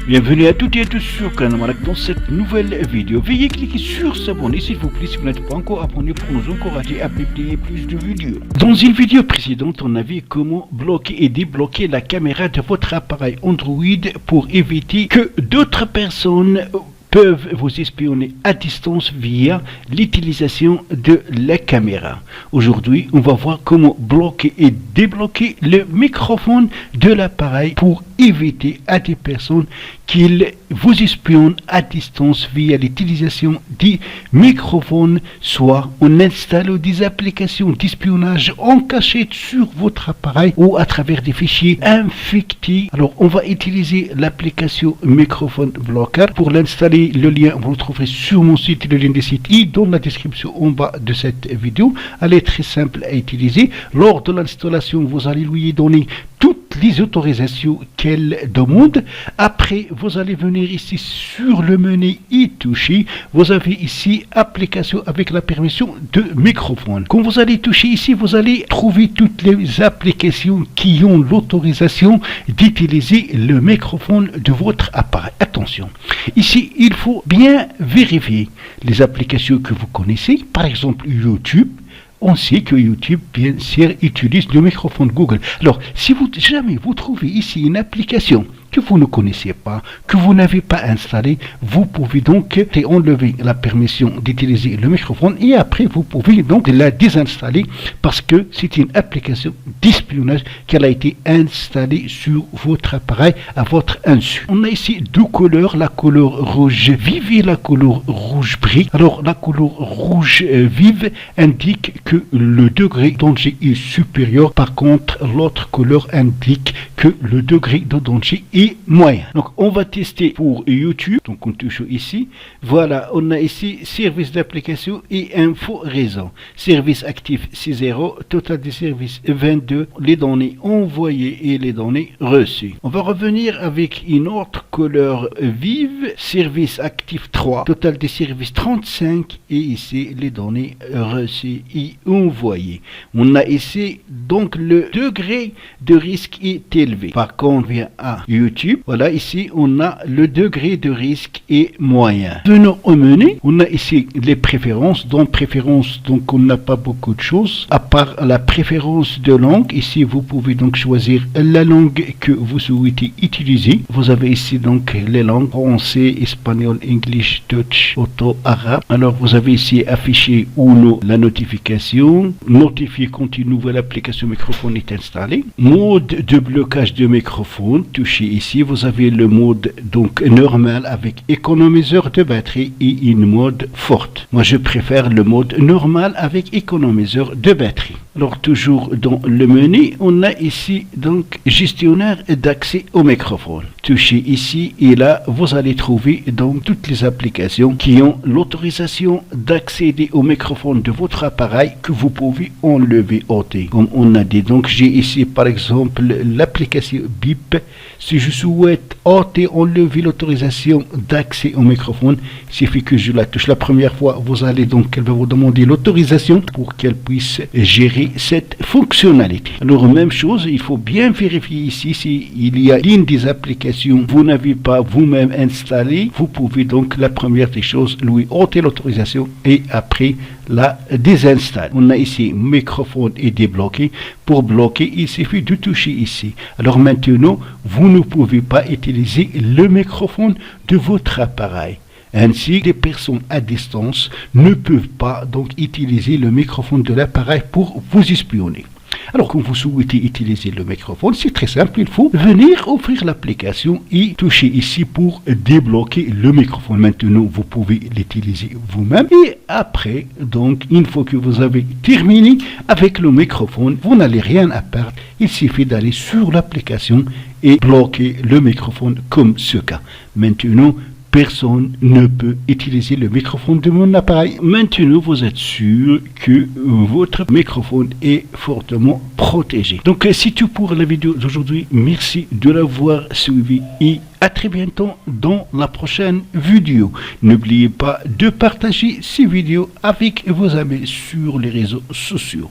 Bienvenue à toutes et à tous sur Canal Malak dans cette nouvelle vidéo. Veuillez cliquer sur s'abonner s'il vous plaît si vous n'êtes pas encore abonné pour nous encourager à publier plus de vidéos. Dans une vidéo précédente, on a vu comment bloquer et débloquer la caméra de votre appareil Android pour éviter que d'autres personnes peuvent vous espionner à distance via l'utilisation de la caméra. Aujourd'hui, on va voir comment bloquer et débloquer le microphone de l'appareil pour éviter à des personnes qu'ils vous espionnent à distance via l'utilisation des microphones, soit en installant des applications d'espionnage en cachette sur votre appareil ou à travers des fichiers infectés. Alors, on va utiliser l'application Microphone Blocker. Pour l'installer, le lien, vous le trouverez sur mon site, le lien des sites et dans la description en bas de cette vidéo. Elle est très simple à utiliser. Lors de l'installation, vous allez lui donner toutes les autorisations qu'elle demande. Après, vous allez venir ici sur le menu y toucher. Vous avez ici application avec la permission de microphone. Quand vous allez toucher ici, vous allez trouver toutes les applications qui ont l'autorisation d'utiliser le microphone de votre appareil. Attention, ici, il faut bien vérifier les applications que vous connaissez. Par exemple, YouTube. On sait que YouTube, bien sûr, utilise le microphone Google. Alors, si jamais vous trouvez ici une application que vous ne connaissez pas, que vous n'avez pas installée, vous pouvez donc enlever la permission d'utiliser le microphone et après vous pouvez donc la désinstaller parce que c'est une application d'espionnage qui a été installée sur votre appareil à votre insu. On a ici deux couleurs, la couleur rouge vive et la couleur rouge brique. Alors la couleur rouge vive indique que le degré de danger est supérieur. Par contre, l'autre couleur indique que le degré de danger est moyen. Donc on va tester pour YouTube. Donc on touche ici. Voilà, on a ici service d'application et info réseau. Service actif 6.0, total des services 22, les données envoyées et les données reçues. On va revenir avec une autre couleur vive, service actif 3, total des services 35 et ici les données reçues et envoyées. On a ici donc le degré de risque est élevé. Par contre, on vient à YouTube. Voilà, ici, on a le degré de risque est moyen. Venons au menu. On a ici les préférences. Dans préférences, donc, on n'a pas beaucoup de choses. À part la préférence de langue, ici, vous pouvez donc choisir la langue que vous souhaitez utiliser. Vous avez ici, donc, les langues français, espagnol, English, Dutch, auto, arabe. Alors, vous avez ici affiché ou non la notification. Notifier quand une nouvelle application microphone est installée. Mode de blocage de microphone. Touchez ici, vous avez le mode donc normal avec économiseur de batterie et une mode forte. Moi, je préfère le mode normal avec économiseur de batterie. Alors, toujours dans le menu, on a ici donc gestionnaire d'accès au microphone. Touchez ici et là, vous allez trouver donc toutes les applications qui ont l'autorisation d'accéder au microphone de votre appareil que vous pouvez enlever ôter. Comme on a dit, donc j'ai ici par exemple l'application BIP. Si je souhaite ôter, enlever l'autorisation d'accès au microphone, il suffit que je la touche la première fois. Vous allez donc, elle va vous demander l'autorisation pour qu'elle puisse gérer cette fonctionnalité. Alors, même chose, il faut bien vérifier ici s'il y a une des applications vous n'avez pas vous-même installé. Vous pouvez donc, la première des choses, lui ôter l'autorisation et après la désinstaller. On a ici microphone est débloqué. Pour bloquer, il suffit de toucher ici. Alors maintenant, vous ne pouvez pas utiliser le microphone de votre appareil. Ainsi, les personnes à distance ne peuvent pas donc utiliser le microphone de l'appareil pour vous espionner. Alors, quand vous souhaitez utiliser le microphone, c'est très simple. Il faut venir ouvrir l'application et toucher ici pour débloquer le microphone. Maintenant, vous pouvez l'utiliser vous-même. Et après, donc, une fois que vous avez terminé avec le microphone, vous n'allez rien à perdre. Il suffit d'aller sur l'application et bloquer le microphone comme ce cas. Maintenant, personne ne peut utiliser le microphone de mon appareil. Maintenant, vous êtes sûr que votre microphone est fortement protégé. Donc, c'est tout pour la vidéo d'aujourd'hui. Merci de l'avoir suivi et à très bientôt dans la prochaine vidéo. N'oubliez pas de partager ces vidéos avec vos amis sur les réseaux sociaux.